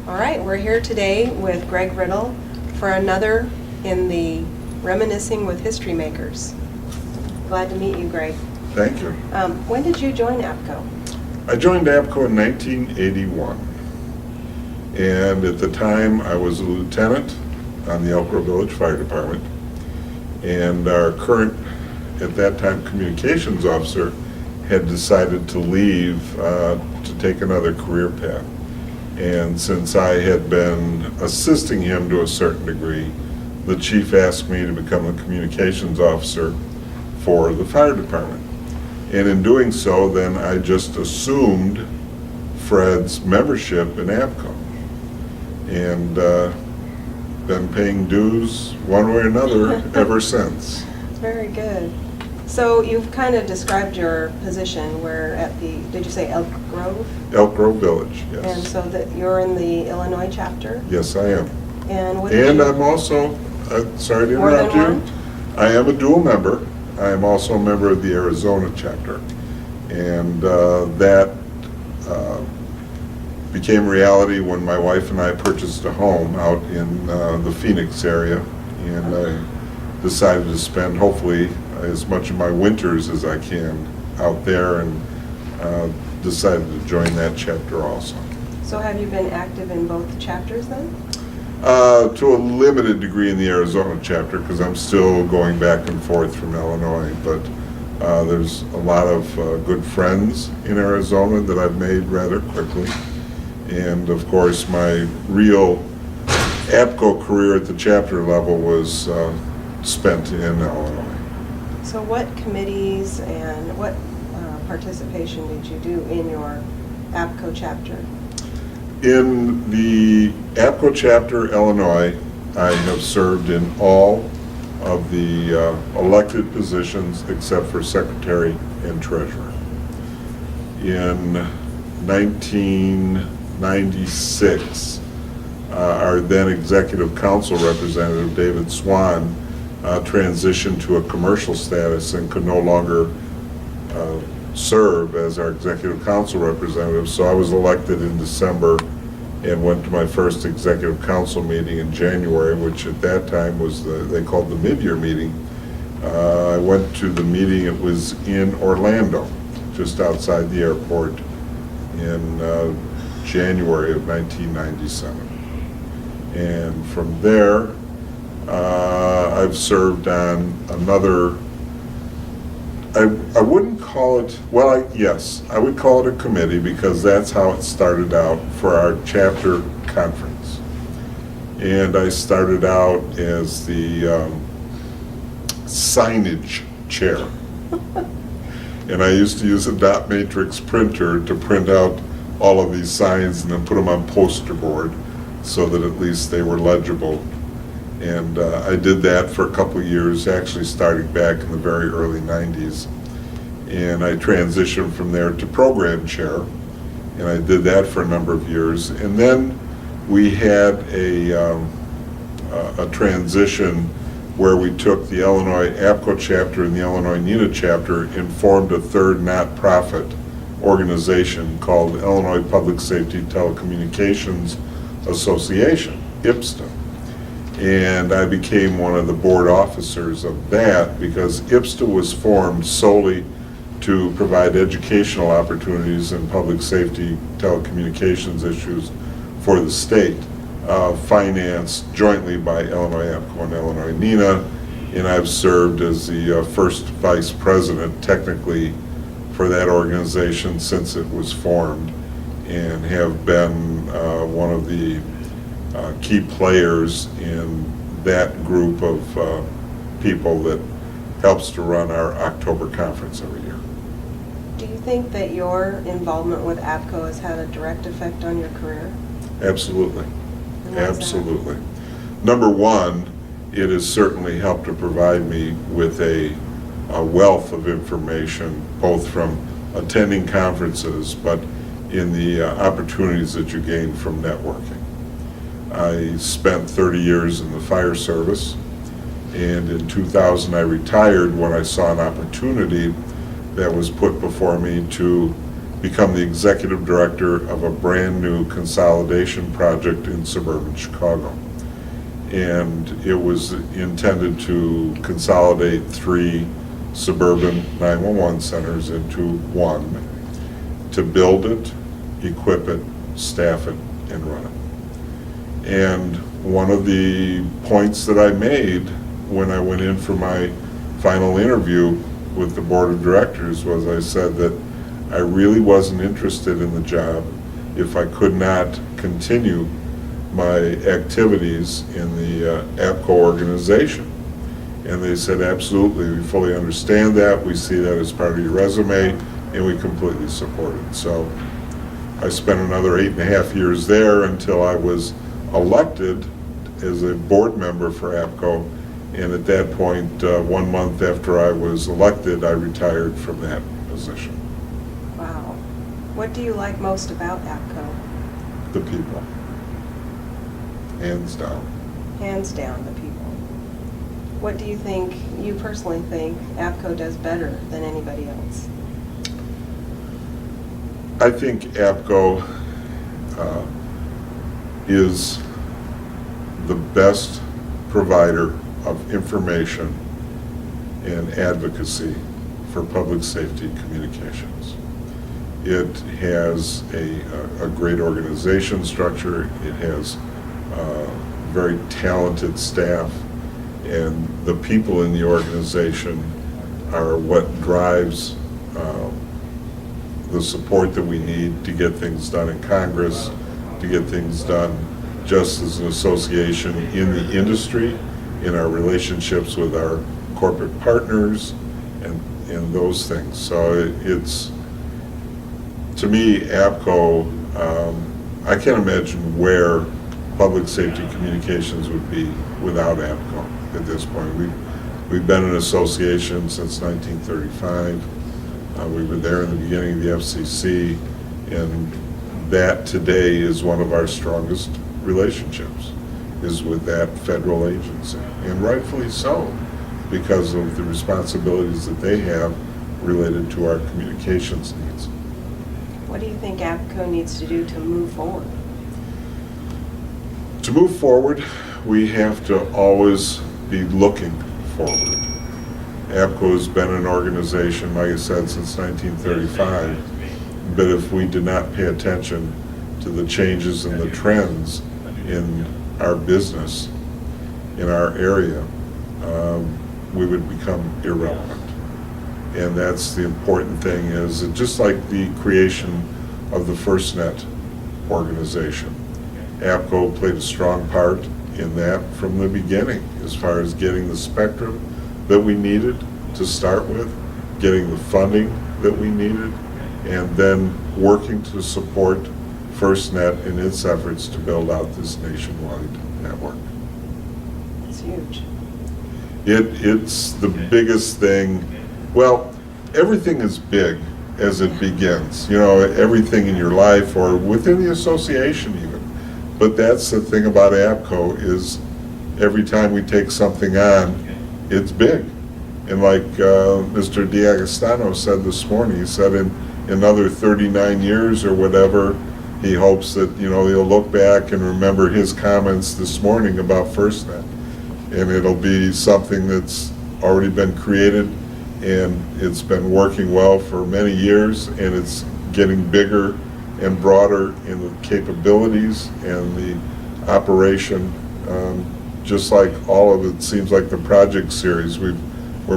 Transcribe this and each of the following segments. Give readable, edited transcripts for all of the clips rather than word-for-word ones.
All right, we're here today with Gregg Riddle for another in the Reminiscing with History Makers. Glad to meet you, Gregg. Thank you. When did you join Apco? I joined Apco in 1981, and at the time I was a lieutenant on the Elk Grove Village Fire Department, and our current, at that time, communications officer had decided to leave to take another career path. And since I had been assisting him to a certain degree, the chief asked me to become a communications officer for the fire department. And in doing so, then I just assumed Fred's membership in Apco. And been paying dues one way or another ever since. Very good. So you've kind of described your position. We're at the, did you say Elk Grove? Elk Grove Village, yes. And so that you're in the Illinois chapter? Yes, I am. And what And I'm also, sorry to interrupt you. More than one? I am a dual member. I am also a member of the Arizona chapter. And that became reality when my wife and I purchased a home out in the Phoenix area. And I decided to spend, hopefully, as much of my winters as I can out there, and decided to join that chapter also. So have you been active in both chapters then? To a limited degree in the Arizona chapter, because I'm still going back and forth from Illinois, but there's a lot of good friends in Arizona that I've made rather quickly. And of course, my real Apco career at the chapter level was spent in Illinois. So what committees and what participation did you do in your Apco chapter? In the Apco chapter, Illinois, I have served in all of the elected positions except for secretary and treasurer. In 1996, our then executive council representative, David Swan, transitioned to a commercial status and could no longer serve as our executive council representative. So I was elected in December and went to my first executive council meeting in January, which at that time was they called the mid-year meeting. I went to the meeting. It was in Orlando, just outside the airport, in January of 1997. And from there, I've served on another, I wouldn't call it, well, yes, I would call it a committee, because that's how it started out for our chapter conference. And I started out as the signage chair. And I used to use a dot matrix printer to print out all of these signs and then put them on poster board so that at least they were legible. And I did that for a couple of years, actually starting back in the very early 90s. And I transitioned from there to program chair, and I did that for a number of years. And then we had a transition where we took the Illinois Apco chapter and the Illinois NENA chapter and formed a third not-profit organization called Illinois Public Safety Telecommunications Association, IPSTA. And I became one of the board officers of that, because IPSTA was formed solely to provide educational opportunities in public safety telecommunications issues for the state, financed jointly by Illinois Apco and Illinois NENA. And I've served as the first vice president, technically, for that organization since it was formed, and have been one of the key players in that group of people that helps to run our October conference every year. Do you think that your involvement with Apco has had a direct effect on your career? Absolutely. And why is that? Absolutely. Number one, it has certainly helped to provide me with a wealth of information, both from attending conferences, but in the opportunities that you gain from networking. I spent 30 years in the fire service, and in 2000 I retired when I saw an opportunity that was put before me to become the executive director of a brand-new consolidation project in suburban Chicago. And it was intended to consolidate 3 suburban 911 centers into one, to build it, equip it, staff it, and run it. And one of the points that I made when I went in for my final interview with the board of directors was I said that I really wasn't interested in the job if I could not continue my activities in the Apco organization. And they said, absolutely, we fully understand that, we see that as part of your resume, and we completely support it. So I spent another 8.5 years there until I was elected as a board member for Apco. And at that point, 1 month after I was elected, I retired from that position. Wow. What do you like most about Apco? The people. Hands down. Hands down, the people. What do you think, you personally think, Apco does better than anybody else? I think Apco is the best provider of information and advocacy for public safety communications. It has a great organization structure. It has very talented staff, and the people in the organization are what drives the support that we need to get things done in Congress, to get things done just as an association in the industry, in our relationships with our corporate partners, and those things. So it's, to me, Apco, I can't imagine where public safety communications would be without Apco at this point. We've been an association since 1935. We were there in the beginning of the FCC, and that today is one of our strongest relationships, is with that federal agency, and rightfully so, because of the responsibilities that they have related to our communications needs. What do you think Apco needs to do to move forward? To move forward, we have to always be looking forward. Apco has been an organization, like I said, since 1935, but if we did not pay attention to the changes and the trends in our business, in our area, we would become irrelevant. And that's the important thing, is that just like the creation of the FirstNet organization, Apco played a strong part in that from the beginning, as far as getting the spectrum that we needed to start with, getting the funding that we needed, and then working to support FirstNet in its efforts to build out this nationwide network. It's huge. It's the biggest thing. Well, everything is big as it begins, you know, everything in your life or within the association even. But that's the thing about Apco, is every time we take something on, it's big. And like Mr. D'Agostino said this morning, he said in another 39 years or whatever, he hopes that, you know, he'll look back and remember his comments this morning about FirstNet. And it'll be something that's already been created, and it's been working well for many years, and it's getting bigger and broader in the capabilities and the operation. Just like all of it seems like the project series, we're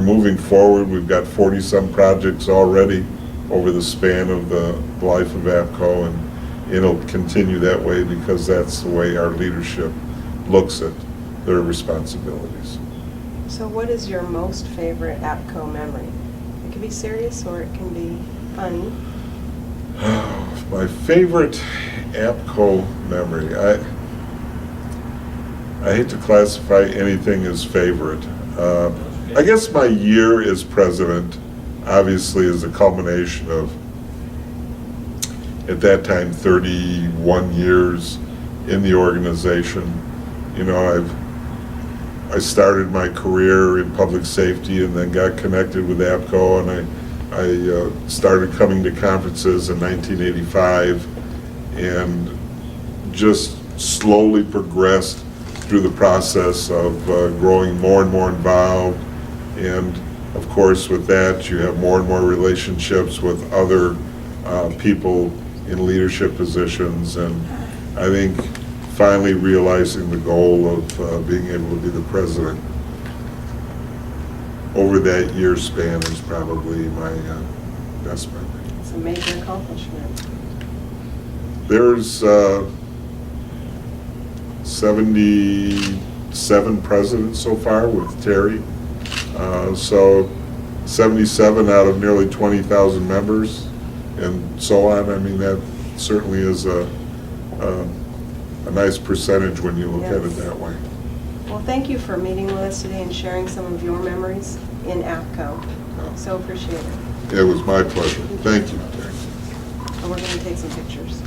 moving forward. We've got 40-some projects already over the span of the life of Apco, and it'll continue that way because that's the way our leadership looks at their responsibilities. So what is your most favorite Apco memory? It can be serious or it can be funny. My favorite Apco memory, I hate to classify anything as favorite. I guess my year as president obviously is a culmination of, at that time, 31 years in the organization. You know, I started my career in public safety and then got connected with Apco, and I I started coming to conferences in 1985 and just slowly progressed through the process of growing more and more involved. And of course, with that, you have more and more relationships with other people in leadership positions. And I think finally realizing the goal of being able to be the president over that year span is probably my best memory. It's a major accomplishment. There's 77 presidents so far with Terry. So 77 out of nearly 20,000 members and so on. I mean, that certainly is a nice percentage when you look at it that way. Well, thank you for meeting with us today and sharing some of your memories in Apco. So appreciate it. It was my pleasure. Thank you, Terry. And we're going to take some pictures.